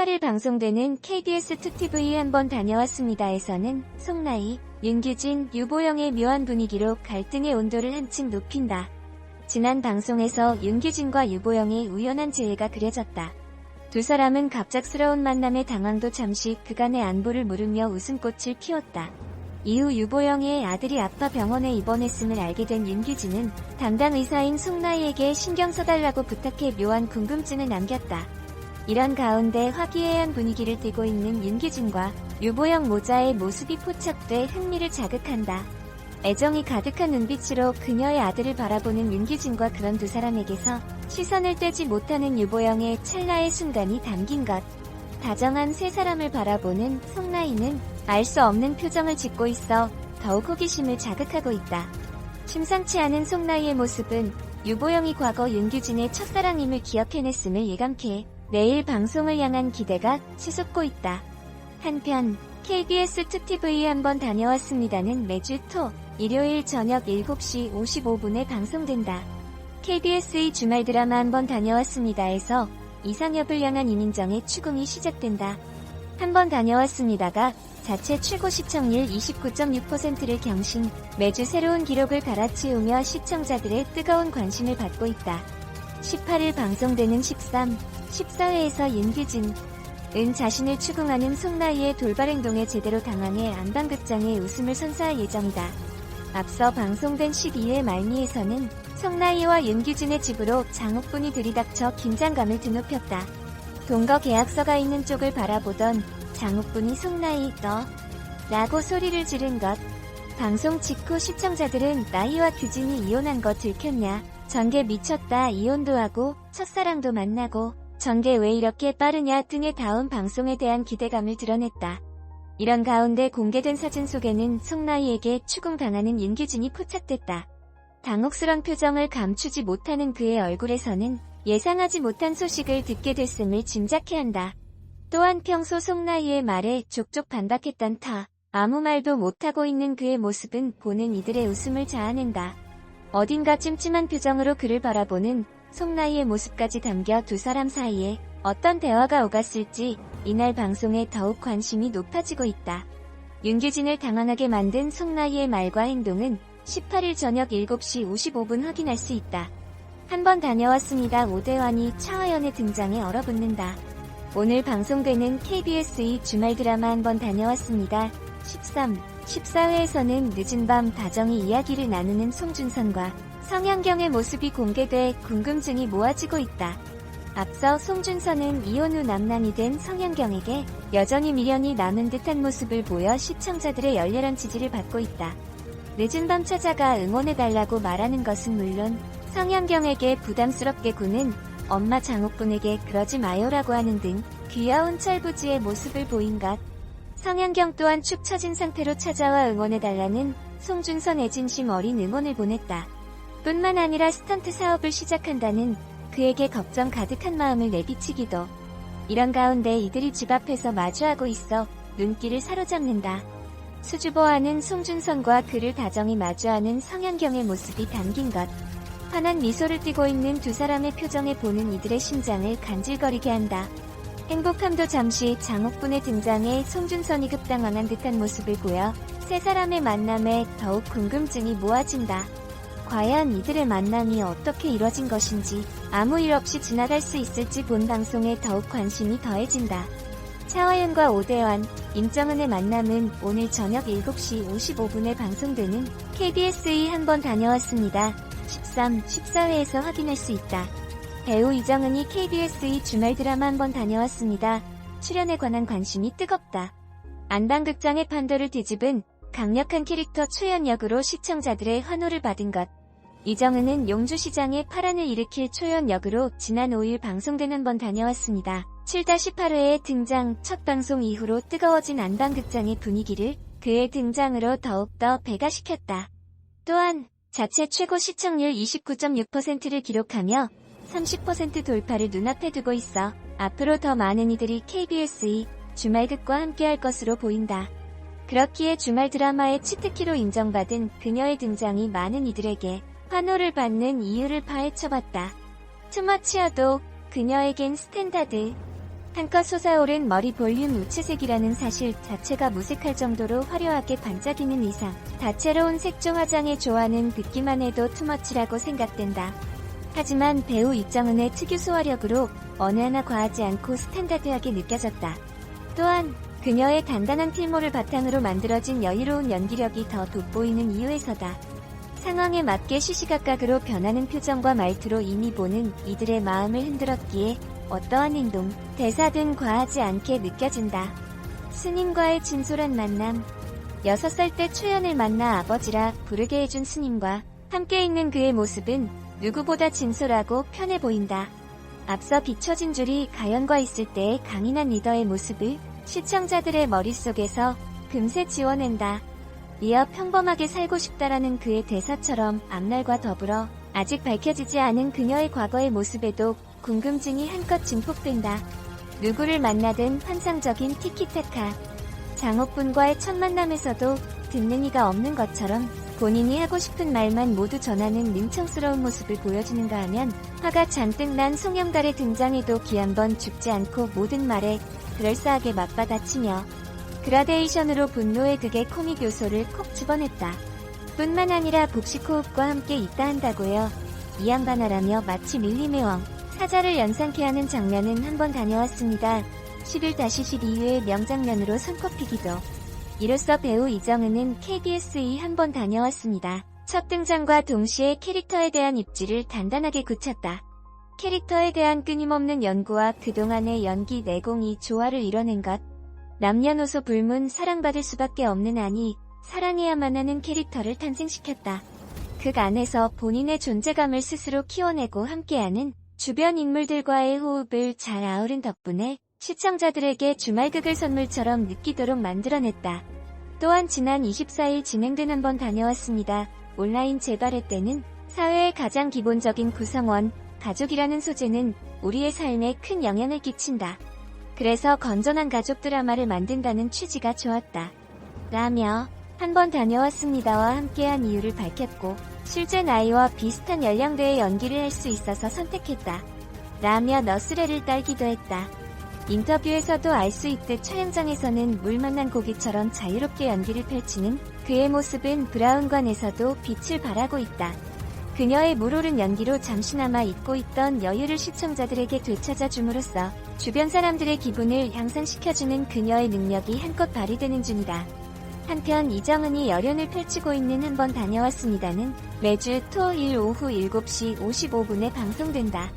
18일 방송되는 KBS 2TV 한번 다녀왔습니다에서는 송나희, 윤규진, 유보영의 묘한 분위기로 갈등의 온도를 한층 높인다. 지난 방송에서 윤규진과 유보영의 우연한 재회가 그려졌다. 두 사람은 갑작스러운 만남에 당황도 잠시 그간의 안부를 물으며 웃음꽃을 피웠다. 이후 유보영의 아들이 아파 병원에 입원했음을 알게 된 윤규진은 담당 의사인 송나희에게 신경 써달라고 부탁해 묘한 궁금증을 남겼다. 이런 가운데 화기애애한 분위기를 띠고 있는 윤규진과 유보영 모자의 모습이 포착돼 흥미를 자극한다. 애정이 가득한 눈빛으로 그녀의 아들을 바라보는 윤규진과 그런 두 사람에게서 시선을 떼지 못하는 유보영의 찰나의 순간이 담긴 것. 다정한 세 사람을 바라보는 송나희는 알 수 없는 표정을 짓고 있어 더욱 호기심을 자극하고 있다. 심상치 않은 송나희의 모습은 유보영이 과거 윤규진의 첫사랑임을 기억해냈음을 예감케 내일 방송을 향한 기대가 치솟고 있다. 한편 KBS 2TV 한번 다녀왔습니다는 매주 토, 일요일 저녁 7시 55분에 방송된다. KBS의 주말 드라마 한번 다녀왔습니다에서 이상엽을 향한 이민정의 추궁이 시작된다. 한번 다녀왔습니다가 자체 최고 시청률 29.6%를 경신, 매주 새로운 기록을 갈아치우며 시청자들의 뜨거운 관심을 받고 있다. 18일 방송되는 13, 14회에서 윤규진 은 자신을 추궁하는 송나희의 돌발 행동에 제대로 당황해 안방극장에 웃음을 선사할 예정이다. 앞서 방송된 12회 말미에서는 송나희와 윤규진의 집으로 장욱분이 들이닥쳐 긴장감을 드높였다. 동거 계약서가 있는 쪽을 바라보던 장욱분이 송나희 너 라고 소리를 지른 것. 방송 직후 시청자들은 나희와 규진이 이혼한 거 들켰냐, 전개 미쳤다, 이혼도 하고 첫사랑도 만나고 전개 왜 이렇게 빠르냐 등의 다음 방송에 대한 기대감을 드러냈다. 이런 가운데 공개된 사진 속에는 송나희에게 추궁당하는 윤규진이 포착됐다. 당혹스런 표정을 감추지 못하는 그의 얼굴에서는 예상하지 못한 소식을 듣게 됐음을 짐작케 한다. 또한 평소 송나희의 말에 족족 반박했던 타, 아무 말도 못하고 있는 그의 모습은 보는 이들의 웃음을 자아낸다. 어딘가 찜찜한 표정으로 그를 바라보는 송나희의 모습까지 담겨 두 사람 사이에 어떤 대화가 오갔을지 이날 방송에 더욱 관심이 높아지고 있다. 윤규진을 당황하게 만든 송나희의 말과 행동은 18일 저녁 7시 55분 확인할 수 있다. 한번 다녀왔습니다. 오대환이 차화연의 등장에 얼어붙는다. 오늘 방송되는 KBS의 주말 드라마 한번 다녀왔습니다. 13, 14회에서는 늦은 밤 다정히 이야기를 나누는 송준선과 성현경의 모습이 공개돼 궁금증이 모아지고 있다. 앞서 송준선은 이혼 후 남남이 된 성현경에게 여전히 미련이 남은 듯한 모습을 보여 시청자들의 열렬한 지지를 받고 있다. 늦은 밤 찾아가 응원해달라고 말하는 것은 물론 성현경에게 부담스럽게 구는 엄마 장욱분에게 그러지 마요라고 하는 등 귀여운 철부지의 모습을 보인 것. 성현경 또한 축 처진 상태로 찾아와 응원해달라는 송준선의 진심 어린 응원을 보냈다. 뿐만 아니라 스턴트 사업을 시작한다는 그에게 걱정 가득한 마음을 내비치기도. 이런 가운데 이들이 집 앞에서 마주하고 있어 눈길을 사로잡는다. 수줍어하는 송준선과 그를 다정히 마주하는 성현경의 모습이 담긴 것. 환한 미소를 띠고 있는 두 사람의 표정에 보는 이들의 심장을 간질거리게 한다. 행복함도 잠시 장욱분의 등장에 송준선이 급당황한 듯한 모습을 보여 세 사람의 만남에 더욱 궁금증이 모아진다. 과연 이들의 만남이 어떻게 이뤄진 것인지, 아무 일 없이 지나갈 수 있을지 본 방송에 더욱 관심이 더해진다. 차화연과 오대환, 임정은의 만남은 오늘 저녁 7시 55분에 방송되는 KBS의 한번 다녀왔습니다. 13, 14회에서 확인할 수 있다. 배우 이정은이 KBS의 주말 드라마 한번 다녀왔습니다. 출연에 관한 관심이 뜨겁다. 안방극장의 판도를 뒤집은 강력한 캐릭터 초연 역으로 시청자들의 환호를 받은 것. 이정은은 용주시장의 파란을 일으킬 초연 역으로 지난 5일 방송된 한번 다녀왔습니다. 7-18회에 등장. 첫 방송 이후로 뜨거워진 안방극장의 분위기를 그의 등장으로 더욱더 배가시켰다. 또한 자체 최고 시청률 29.6%를 기록하며 30% 돌파를 눈앞에 두고 있어 앞으로 더 많은 이들이 KBS의 주말극과 함께할 것으로 보인다. 그렇기에 주말 드라마의 치트키로 인정받은 그녀의 등장이 많은 이들에게 환호를 받는 이유를 파헤쳐봤다. 투머치여도 그녀에겐 스탠다드 한껏 솟아오른 머리 볼륨 우체색이라는 사실 자체가 무색할 정도로 화려하게 반짝이는 이상, 다채로운 색조 화장에 좋아하는 듣기만 해도 투머치라고 생각된다. 하지만 배우 이정은의 특유 소화력으로 어느 하나 과하지 않고 스탠다드하게 느껴졌다. 또한 그녀의 단단한 필모를 바탕으로 만들어진 여유로운 연기력이 더 돋보이는 이유에서다. 상황에 맞게 시시각각으로 변하는 표정과 말투로 이미 보는 이들의 마음을 흔들었기에 어떠한 행동, 대사 등 과하지 않게 느껴진다. 스님과의 진솔한 만남. 6살 때 초연을 만나 아버지라 부르게 해준 스님과 함께 있는 그의 모습은 누구보다 진솔하고 편해 보인다. 앞서 비춰진 줄이 가연과 있을 때의 강인한 리더의 모습을 시청자들의 머릿속에서 금세 지워낸다. 이어 평범하게 살고 싶다라는 그의 대사처럼 앞날과 더불어 아직 밝혀지지 않은 그녀의 과거의 모습에도 궁금증이 한껏 증폭된다. 누구를 만나든 환상적인 티키타카. 장옥분과의 첫 만남에서도 듣는 이가 없는 것처럼 본인이 하고 싶은 말만 모두 전하는 능청스러운 모습을 보여주는가 하면 화가 잔뜩 난 송영달의 등장에도 귀 한 번 죽지 않고 모든 말에 그럴싸하게 맞받아치며 그라데이션으로 분노의 득의 코믹 요소를 콕 집어냈다. 뿐만 아니라 복식 호흡과 함께 있다 한다고요. 이양반하라며 마치 밀림의 왕, 사자를 연상케 하는 장면은 한번 다녀왔습니다. 11-12회 명장면으로 손꼽히기도. 이로써 배우 이정은은 KBS에 한번 다녀왔습니다. 첫 등장과 동시에 캐릭터에 대한 입지를 단단하게 굳혔다. 캐릭터에 대한 끊임없는 연구와 그동안의 연기 내공이 조화를 이뤄낸 것. 남녀노소 불문 사랑받을 수밖에 없는 아니, 사랑해야만 하는 캐릭터를 탄생시켰다. 극 안에서 본인의 존재감을 스스로 키워내고 함께하는 주변 인물들과의 호흡을 잘 아우른 덕분에 시청자들에게 주말극을 선물처럼 느끼도록 만들어냈다. 또한 지난 24일 진행된 한번 다녀왔습니다. 온라인 재발회 때는 사회의 가장 기본적인 구성원, 가족이라는 소재는 우리의 삶에 큰 영향을 끼친다. 그래서 건전한 가족 드라마를 만든다는 취지가 좋았다. 라며 한번 다녀왔습니다와 함께한 이유를 밝혔고 실제 나이와 비슷한 연령대의 연기를 할 수 있어서 선택했다. 라며 너스레를 떨기도 했다. 인터뷰에서도 알 수 있듯 촬영장에서는 물 만난 고기처럼 자유롭게 연기를 펼치는 그의 모습은 브라운관에서도 빛을 발하고 있다. 그녀의 물오른 연기로 잠시나마 잊고 있던 여유를 시청자들에게 되찾아 줌으로써 주변 사람들의 기분을 향상시켜주는 그녀의 능력이 한껏 발휘되는 중이다. 한편 이정은이 열연을 펼치고 있는 한번 다녀왔습니다는 매주 토일 오후 7시 55분에 방송된다.